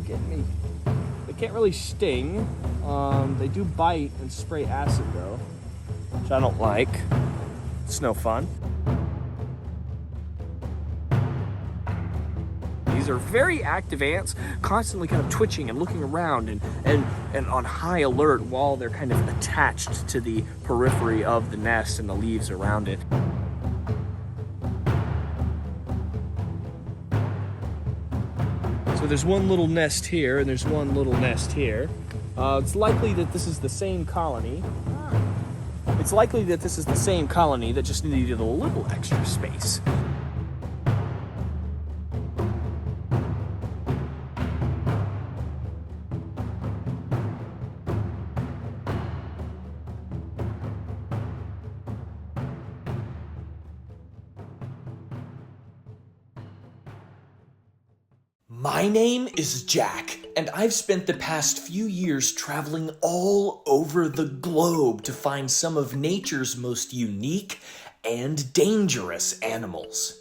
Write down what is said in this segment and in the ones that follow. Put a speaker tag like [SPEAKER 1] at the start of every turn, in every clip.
[SPEAKER 1] getting me. They can't really sting. They do bite and spray acid though, which I don't like. It's no fun. These are very active ants, constantly kind of twitching and looking around and on high alert while they're kind of attached to the periphery of the nest and the leaves around it. So there's one little nest here and there's one little nest here. It's likely that this is the same colony. It's likely that this is the same colony that just needed a little extra space.
[SPEAKER 2] My name is Jack, and I've spent the past few years traveling all over the globe to find some of nature's most unique and dangerous animals.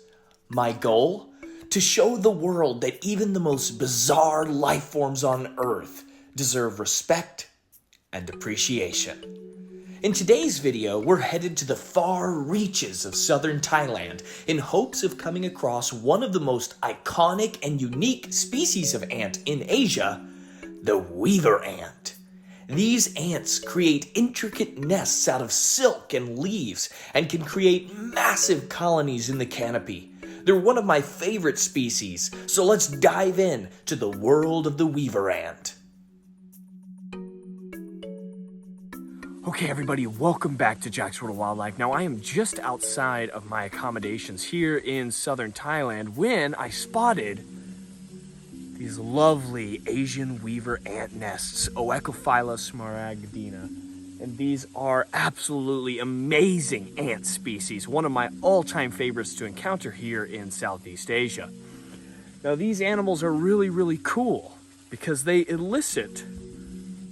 [SPEAKER 2] My goal? To show the world that even the most bizarre life forms on Earth deserve respect and appreciation. In today's video, we're headed to the far reaches of southern Thailand in hopes of coming across one of the most iconic and unique species of ant in Asia, the weaver ant. These ants create intricate nests out of silk and leaves and can create massive colonies in the canopy. They're one of my favorite species, so let's dive in to the world of the weaver ant.
[SPEAKER 1] Okay, everybody, welcome back to Jack's World of Wildlife. Now, I am just outside of my accommodations here in southern Thailand when I spotted these lovely Asian weaver ant nests, Oecophylla smaragdina. And these are absolutely amazing ant species, one of my all-time favorites to encounter here in Southeast Asia. Now, these animals are really, really cool because they elicit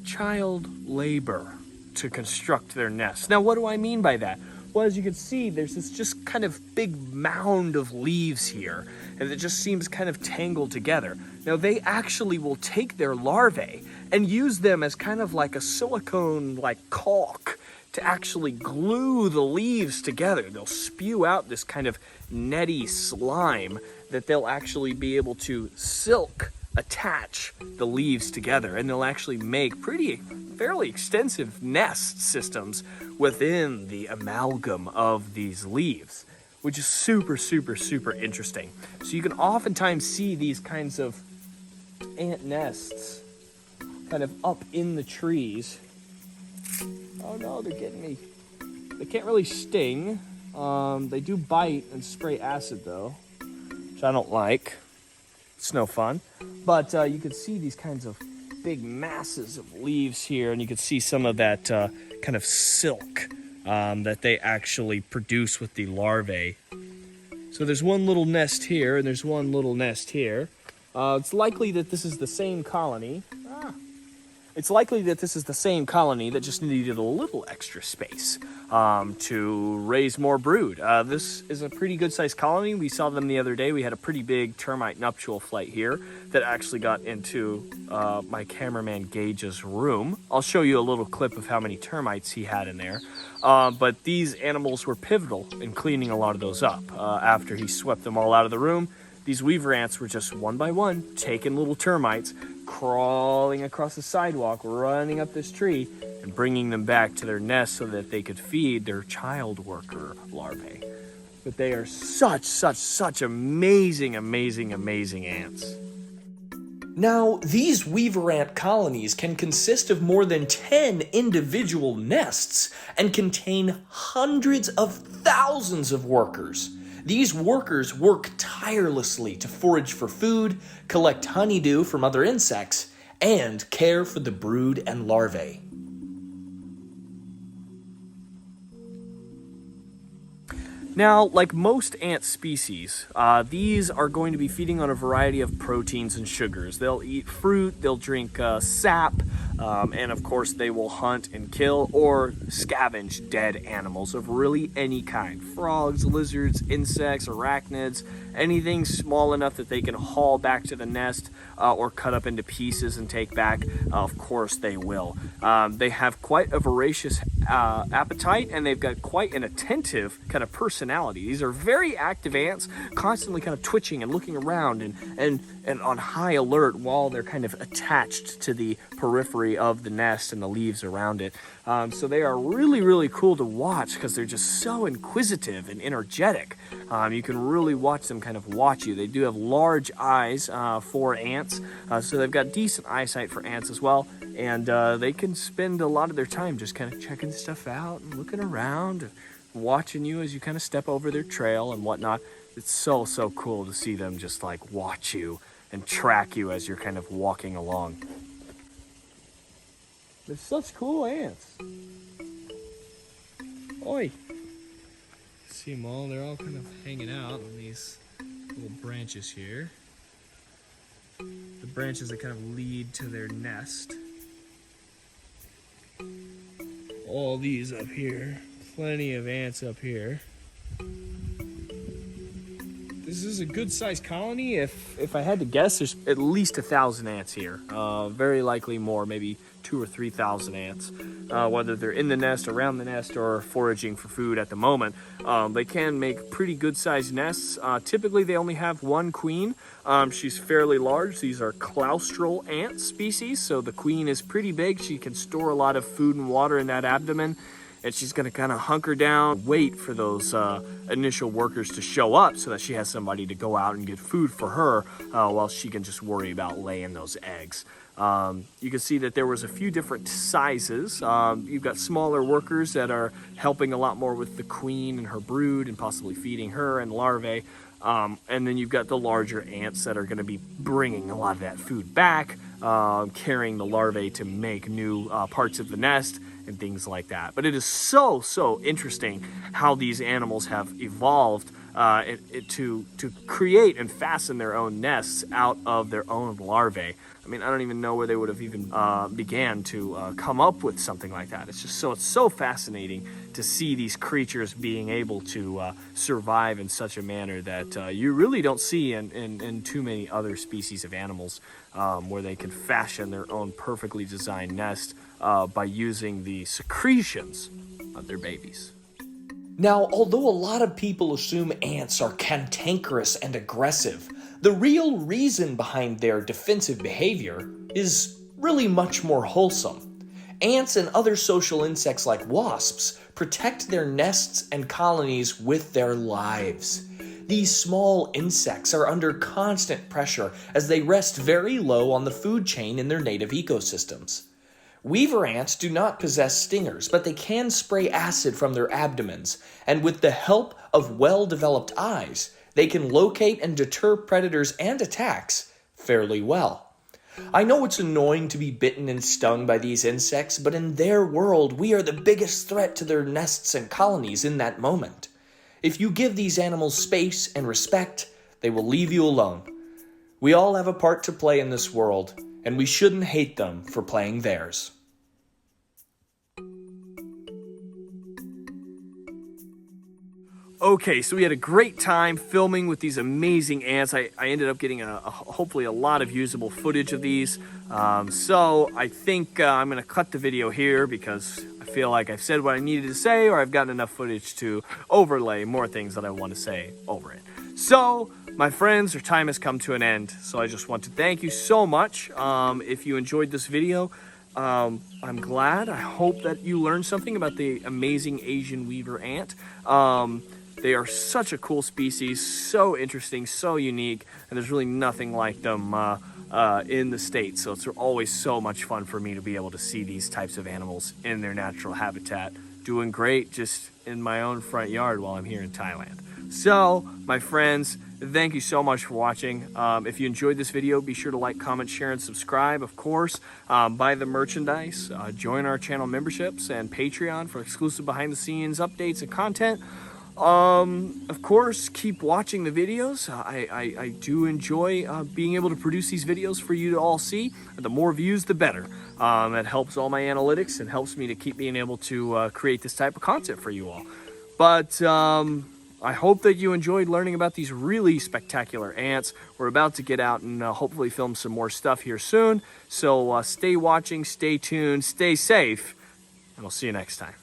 [SPEAKER 1] child labor to construct their nests. Now, what do I mean by that? Well, as you can see, there's this just kind of big mound of leaves here, and it just seems kind of tangled together. Now, they actually will take their larvae and use them as kind of like a silicone, like caulk, to actually glue the leaves together. They'll spew out this kind of netty slime that they'll actually be able to attach the leaves together, and they'll actually make fairly extensive nest systems within the amalgam of these leaves, which is super, super, super interesting. So you can oftentimes see these kinds of ant nests kind of up in the trees. Oh no, they're getting me. They can't really sting. They do bite and spray acid though, which I don't like. It's no fun. But you can see these kinds of big masses of leaves here, and you can see some of that kind of silk that they actually produce with the larvae. So there's one little nest here, and there's one little nest here. It's likely that this is the same colony. It's likely that this is the same colony that just needed a little extra space to raise more brood. This is a pretty good sized colony. We saw them the other day. We had a pretty big termite nuptial flight here that actually got into my cameraman Gage's room. I'll show you a little clip of how many termites he had in there. But these animals were pivotal in cleaning a lot of those up. After he swept them all out of the room, these weaver ants were just one by one taking little termites, crawling across the sidewalk, running up this tree, and bringing them back to their nest so that they could feed their child worker larvae. But they are such amazing ants.
[SPEAKER 2] Now, these weaver ant colonies can consist of more than 10 individual nests and contain hundreds of thousands of workers. These workers work tirelessly to forage for food, collect honeydew from other insects, and care for the brood and larvae.
[SPEAKER 1] Now, like most ant species, these are going to be feeding on a variety of proteins and sugars. They'll eat fruit, they'll drink sap, and of course they will hunt and kill or scavenge dead animals of really any kind. Frogs, lizards, insects, arachnids, anything small enough that they can haul back to the nest or cut up into pieces and take back, of course they will. They have quite a voracious appetite, and they've got quite an attentive kind of personality. These are very active ants, constantly kind of twitching and looking around and on high alert while they're kind of attached to the periphery of the nest and the leaves around it. So they are really, really cool to watch because they're just so inquisitive and energetic. You can really watch them kind of watch you. They do have large eyes for ants, so they've got decent eyesight for ants as well. And they can spend a lot of their time just kind of checking stuff out and looking around, watching you as you kind of step over their trail and whatnot. It's so, so cool to see them just like watch you and track you as you're kind of walking along. They're such cool ants. Oi! See them all, they're all kind of hanging out on these little branches here. The branches that kind of lead to their nest. All these up here. Plenty of ants up here. This is a good sized colony. If I had to guess, there's at least 1,000 ants here. Very likely more, maybe 2,000 or 3,000 ants. Whether they're in the nest, around the nest, or foraging for food at the moment. They can make pretty good sized nests. Typically they only have one queen. She's fairly large. These are claustral ant species, so the queen is pretty big. She can store a lot of food and water in that abdomen. And she's going to kind of hunker down, wait for those initial workers to show up so that she has somebody to go out and get food for her while she can just worry about laying those eggs. You can see that there was a few different sizes. You've got smaller workers that are helping a lot more with the queen and her brood and possibly feeding her and larvae. And then you've got the larger ants that are going to be bringing a lot of that food back, carrying the larvae to make new parts of the nest and things like that. But it is so, so interesting how these animals have evolved to create and fasten their own nests out of their own larvae. I mean, I don't even know where they would have even began to come up with something like that. It's so fascinating to see these creatures being able to survive in such a manner that you really don't see in too many other species of animals, where they can fashion their own perfectly designed nest by using the secretions of their babies.
[SPEAKER 2] Now, although a lot of people assume ants are cantankerous and aggressive, the real reason behind their defensive behavior is really much more wholesome. Ants and other social insects like wasps protect their nests and colonies with their lives. These small insects are under constant pressure as they rest very low on the food chain in their native ecosystems. Weaver ants do not possess stingers, but they can spray acid from their abdomens, and with the help of well-developed eyes, they can locate and deter predators and attacks fairly well. I know it's annoying to be bitten and stung by these insects, but in their world, we are the biggest threat to their nests and colonies in that moment. If you give these animals space and respect, they will leave you alone. We all have a part to play in this world, and we shouldn't hate them for playing theirs.
[SPEAKER 1] Okay, so we had a great time filming with these amazing ants. I ended up getting hopefully a lot of usable footage of these. So I think I'm going to cut the video here because I feel like I've said what I needed to say, or I've gotten enough footage to overlay more things that I want to say over it. So, my friends, our time has come to an end. So I just want to thank you so much. If you enjoyed this video, I'm glad. I hope that you learned something about the amazing Asian weaver ant. They are such a cool species, so interesting, so unique, and there's really nothing like them in the States. So it's always so much fun for me to be able to see these types of animals in their natural habitat, doing great just in my own front yard while I'm here in Thailand. So, my friends, thank you so much for watching. If you enjoyed this video, be sure to like, comment, share, and subscribe, of course. Buy the merchandise, join our channel memberships and Patreon for exclusive behind-the-scenes updates and content. Of course, keep watching the videos. I do enjoy being able to produce these videos for you to all see. The more views, the better. That helps all my analytics and helps me to keep being able to create this type of content for you all. But I hope that you enjoyed learning about these really spectacular ants. We're about to get out and hopefully film some more stuff here soon. So stay watching, stay tuned, stay safe, and I'll see you next time.